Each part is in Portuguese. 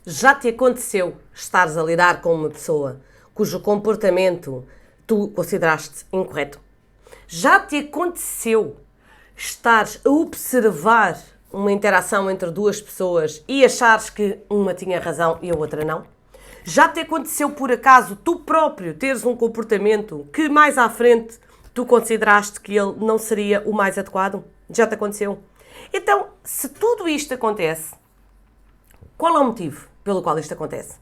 Já te aconteceu estares a lidar com uma pessoa cujo comportamento tu consideraste incorreto? Já te aconteceu estares a observar uma interação entre duas pessoas e achares que uma tinha razão e a outra não? Já te aconteceu por acaso tu próprio teres um comportamento que mais à frente tu consideraste que ele não seria o mais adequado? Já te aconteceu? Então, se tudo isto acontece, qual é o motivo pelo qual isto acontece?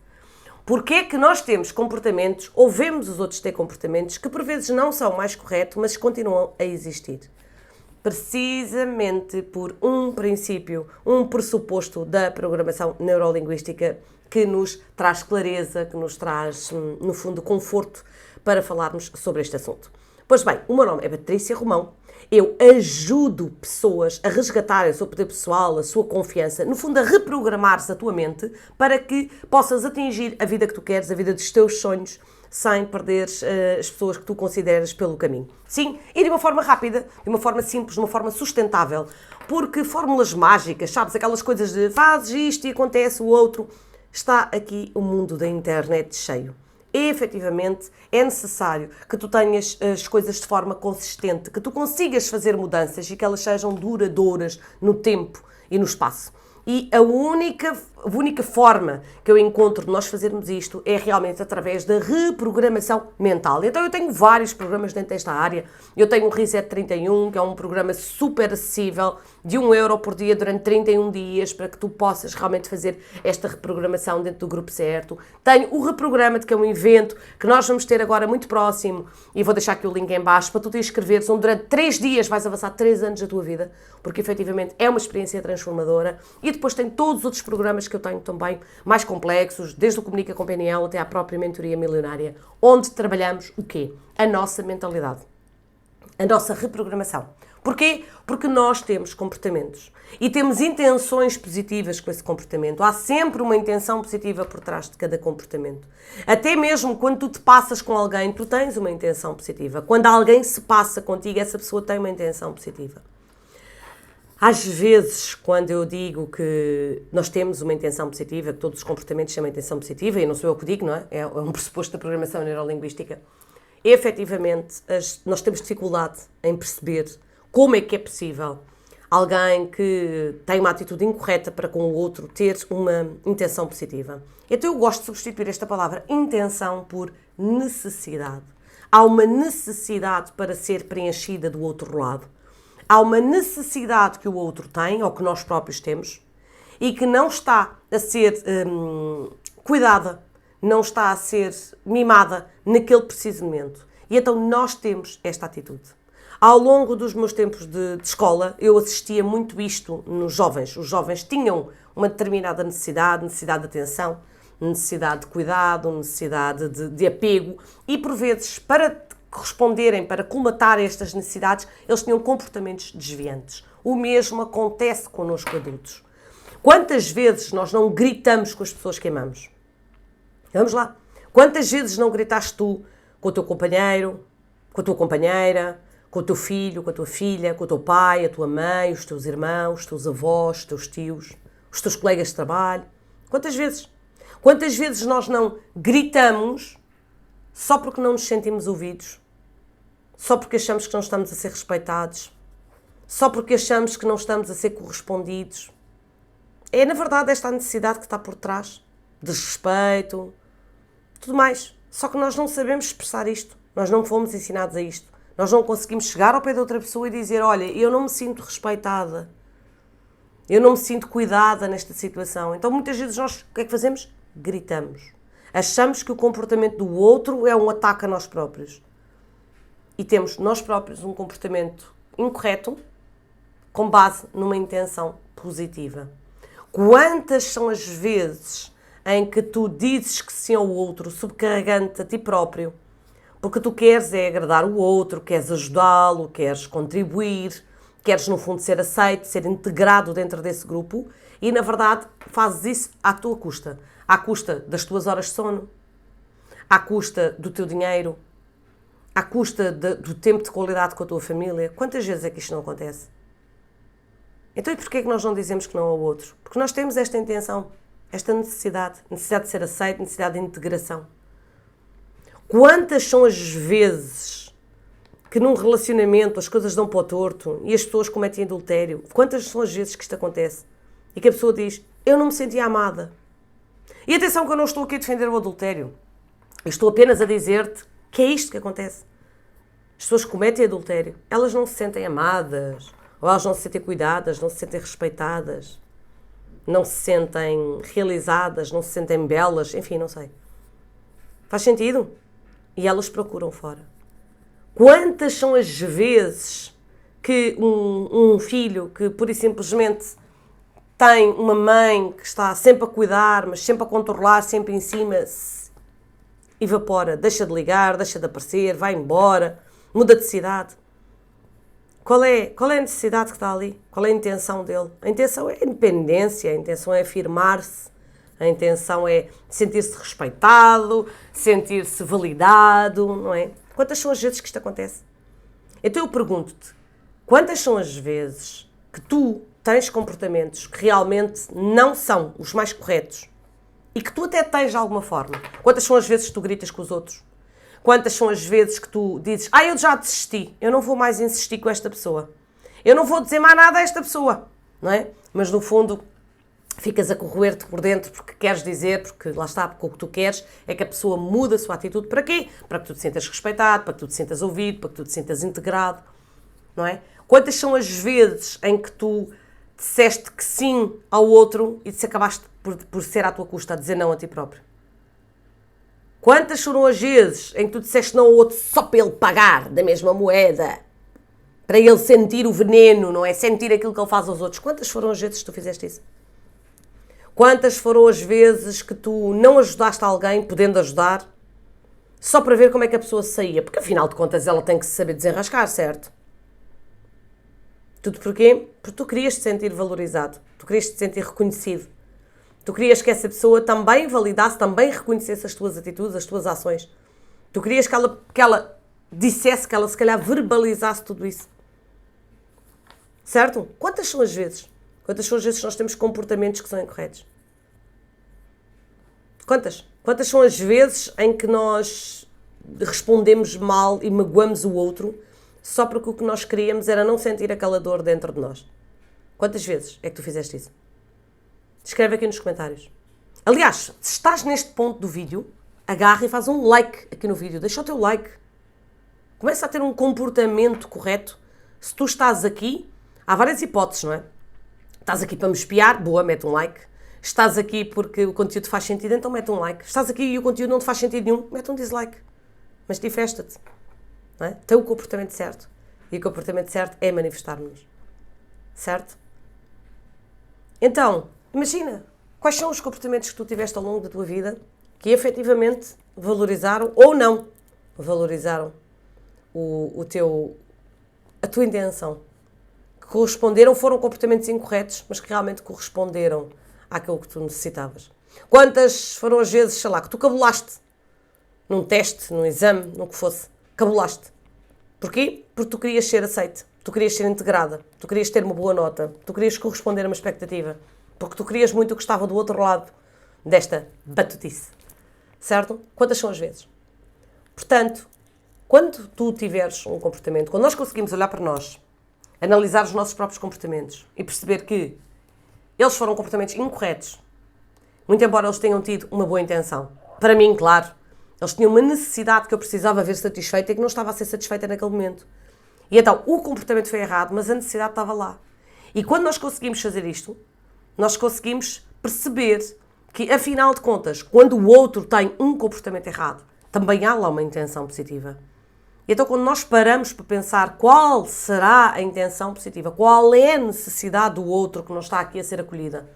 Porque é que nós temos comportamentos, ou vemos os outros ter comportamentos, que por vezes não são mais corretos, mas continuam a existir? Precisamente por um princípio, um pressuposto da programação neurolinguística que nos traz clareza, que nos traz, no fundo, conforto para falarmos sobre este assunto. Pois bem, o meu nome é Patrícia Romão. Eu ajudo pessoas a resgatarem o seu poder pessoal, a sua confiança, no fundo a reprogramar-se a tua mente para que possas atingir a vida que tu queres, a vida dos teus sonhos, sem perderes as pessoas que tu consideras pelo caminho. Sim, e de uma forma rápida, de uma forma simples, de uma forma sustentável, porque fórmulas mágicas, sabes, aquelas coisas de fazes isto e acontece o outro, está aqui o mundo da internet cheio. E, efetivamente, é necessário que tu tenhas as coisas de forma consistente, que tu consigas fazer mudanças e que elas sejam duradouras no tempo e no espaço. E a única forma que eu encontro de nós fazermos isto é realmente através da reprogramação mental. Então eu tenho vários programas dentro desta área. Eu tenho o Reset 31, que é um programa super acessível, de 1 € por dia durante 31 dias, para que tu possas realmente fazer esta reprogramação dentro do grupo certo. Tenho o Reprograma-te, que é um evento que nós vamos ter agora muito próximo, e vou deixar aqui o link em baixo, para tu te inscreveres, onde durante 3 dias vais avançar 3 anos da tua vida, porque efetivamente é uma experiência transformadora. E depois tem todos os outros programas que eu tenho também, mais complexos, desde o Comunica com PNL até à própria Mentoria Milionária, onde trabalhamos o quê? A nossa mentalidade, a nossa reprogramação. Porquê? Porque nós temos comportamentos e temos intenções positivas com esse comportamento. Há sempre uma intenção positiva por trás de cada comportamento. Até mesmo quando tu te passas com alguém, tu tens uma intenção positiva. Quando alguém se passa contigo, essa pessoa tem uma intenção positiva. Às vezes, quando eu digo que nós temos uma intenção positiva, que todos os comportamentos têm uma intenção positiva, e não sou eu que digo, não é? É um pressuposto da programação neurolinguística, efetivamente, nós temos dificuldade em perceber como é que é possível alguém que tem uma atitude incorreta para com o outro ter uma intenção positiva. Então eu gosto de substituir esta palavra intenção por necessidade. Há uma necessidade para ser preenchida do outro lado. Há uma necessidade que o outro tem, ou que nós próprios temos, e que não está a ser cuidada, não está a ser mimada naquele preciso momento. E então nós temos esta atitude. Ao longo dos meus tempos de escola, eu assistia muito isto nos jovens. Os jovens tinham uma determinada necessidade de atenção, necessidade de cuidado, necessidade de apego, e por vezes, para corresponderem, para colmatar estas necessidades, eles tinham comportamentos desviantes. O mesmo acontece connosco adultos. Quantas vezes nós não gritamos com as pessoas que amamos? Vamos lá. Quantas vezes não gritaste tu com o teu companheiro, com a tua companheira, com o teu filho, com a tua filha, com o teu pai, a tua mãe, os teus irmãos, os teus avós, os teus tios, os teus colegas de trabalho? Quantas vezes? Quantas vezes nós não gritamos só porque não nos sentimos ouvidos? Só porque achamos que não estamos a ser respeitados? Só porque achamos que não estamos a ser correspondidos? É, na verdade, esta a necessidade que está por trás. Desrespeito, tudo mais. Só que nós não sabemos expressar isto. Nós não fomos ensinados a isto. Nós não conseguimos chegar ao pé de outra pessoa e dizer: olha, eu não me sinto respeitada. Eu não me sinto cuidada nesta situação. Então, muitas vezes, nós o que é que fazemos? Gritamos. Achamos que o comportamento do outro é um ataque a nós próprios. E temos nós próprios um comportamento incorreto com base numa intenção positiva. Quantas são as vezes em que tu dizes que sim ao outro, subcarregando-te a ti próprio, porque tu queres é agradar o outro, queres ajudá-lo, queres contribuir, queres no fundo ser aceito, ser integrado dentro desse grupo, e na verdade fazes isso à tua custa. À custa das tuas horas de sono, à custa do teu dinheiro, à custa do tempo de qualidade com a tua família. Quantas vezes é que isto não acontece? Então e porquê é que nós não dizemos que não ao outro? Porque nós temos esta intenção Esta necessidade de ser aceito, necessidade de integração. Quantas são as vezes que num relacionamento as coisas dão para o torto e as pessoas cometem adultério? Quantas são as vezes que isto acontece? E que a pessoa diz, eu não me sentia amada. E atenção que eu não estou aqui a defender o adultério. Eu estou apenas a dizer-te que é isto que acontece. As pessoas que cometem adultério, elas não se sentem amadas, ou elas não se sentem cuidadas, não se sentem respeitadas, não se sentem realizadas, não se sentem belas, enfim, não sei. Faz sentido? E elas procuram fora. Quantas são as vezes que um filho que pura e simplesmente tem uma mãe que está sempre a cuidar, mas sempre a controlar, sempre em cima, se evapora, deixa de ligar, deixa de aparecer, vai embora, muda de cidade. Qual é a necessidade que está ali? Qual é a intenção dele? A intenção é a independência, a intenção é afirmar-se, a intenção é sentir-se respeitado, sentir-se validado, não é? Quantas são as vezes que isto acontece? Então eu pergunto-te, quantas são as vezes que tu tens comportamentos que realmente não são os mais corretos e que tu até tens de alguma forma? Quantas são as vezes que tu gritas com os outros? Quantas são as vezes que tu dizes, eu já desisti, eu não vou mais insistir com esta pessoa, eu não vou dizer mais nada a esta pessoa, não é? Mas no fundo ficas a corroer-te por dentro porque queres dizer, porque lá está, porque o que tu queres é que a pessoa mude a sua atitude. Para quê? Para que tu te sintas respeitado, para que tu te sintas ouvido, para que tu te sintas integrado, não é? Quantas são as vezes em que tu disseste que sim ao outro e acabaste por ser à tua custa a dizer não a ti próprio? Quantas foram as vezes em que tu disseste não ao outro só para ele pagar da mesma moeda? Para ele sentir o veneno, não é? Sentir aquilo que ele faz aos outros. Quantas foram as vezes que tu fizeste isso? Quantas foram as vezes que tu não ajudaste alguém, podendo ajudar, só para ver como é que a pessoa saía? Porque afinal de contas ela tem que se saber desenrascar, certo? Tudo porquê? Porque tu querias te sentir valorizado, tu querias te sentir reconhecido. Tu querias que essa pessoa também validasse, também reconhecesse as tuas atitudes, as tuas ações. Tu querias que ela dissesse, que ela se calhar verbalizasse tudo isso. Certo? Quantas são as vezes? Quantas são as vezes que nós temos comportamentos que são incorretos? Quantas? Quantas são as vezes em que nós respondemos mal e magoamos o outro só porque o que nós queríamos era não sentir aquela dor dentro de nós? Quantas vezes é que tu fizeste isso? Escreve aqui nos comentários. Aliás, se estás neste ponto do vídeo, agarra e faz um like aqui no vídeo. Deixa o teu like. Começa a ter um comportamento correto. Se tu estás aqui, há várias hipóteses, não é? Estás aqui para me espiar, boa, mete um like. Estás aqui porque o conteúdo faz sentido, então mete um like. Estás aqui e o conteúdo não te faz sentido nenhum, mete um dislike. Mas manifesta-te. Tem o comportamento certo. E o comportamento certo é manifestar-nos. Certo? Então, imagina, quais são os comportamentos que tu tiveste ao longo da tua vida que efetivamente valorizaram ou não valorizaram a tua intenção. Que corresponderam, foram comportamentos incorretos, mas que realmente corresponderam àquilo que tu necessitavas. Quantas foram as vezes, sei lá, que tu cabulaste num teste, num exame, no que fosse, cabulaste. Porquê? Porque tu querias ser aceite, tu querias ser integrada, tu querias ter uma boa nota, tu querias corresponder a uma expectativa, porque tu querias muito o que estava do outro lado desta batutice. Certo? Quantas são as vezes? Portanto, quando tu tiveres um comportamento, quando nós conseguimos olhar para nós, analisar os nossos próprios comportamentos e perceber que eles foram comportamentos incorretos, muito embora eles tenham tido uma boa intenção. Para mim, claro, eles tinham uma necessidade que eu precisava ver satisfeita e que não estava a ser satisfeita naquele momento. E então, o comportamento foi errado, mas a necessidade estava lá. E quando nós conseguimos fazer isto, nós conseguimos perceber que, afinal de contas, quando o outro tem um comportamento errado, também há lá uma intenção positiva. E então, quando nós paramos para pensar qual será a intenção positiva, qual é a necessidade do outro que não está aqui a ser acolhida,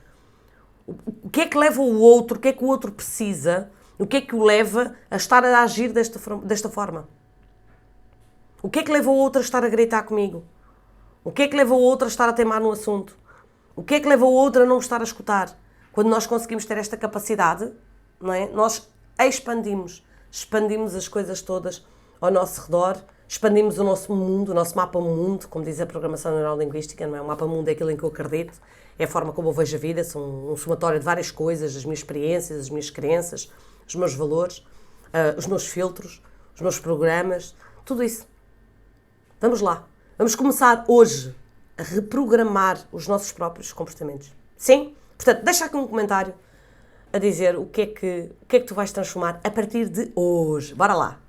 o que é que leva o outro, o que é que o outro precisa, o que é que o leva a estar a agir desta forma? O que é que leva o outro a estar a gritar comigo? O que é que leva o outro a estar a teimar no assunto? O que é que leva o outro a não estar a escutar? Quando nós conseguimos ter esta capacidade, não é? Nós expandimos as coisas todas ao nosso redor, expandimos o nosso mundo, o nosso mapa-mundo, como diz a programação neurolinguística, não é? O mapa-mundo é aquilo em que eu acredito, é a forma como eu vejo a vida, são um somatório de várias coisas, as minhas experiências, as minhas crenças, os meus valores, os meus filtros, os meus programas, tudo isso. Vamos lá. Vamos começar hoje a reprogramar os nossos próprios comportamentos. Sim? Portanto, deixa aqui um comentário a dizer o que é que tu vais transformar a partir de hoje. Bora lá!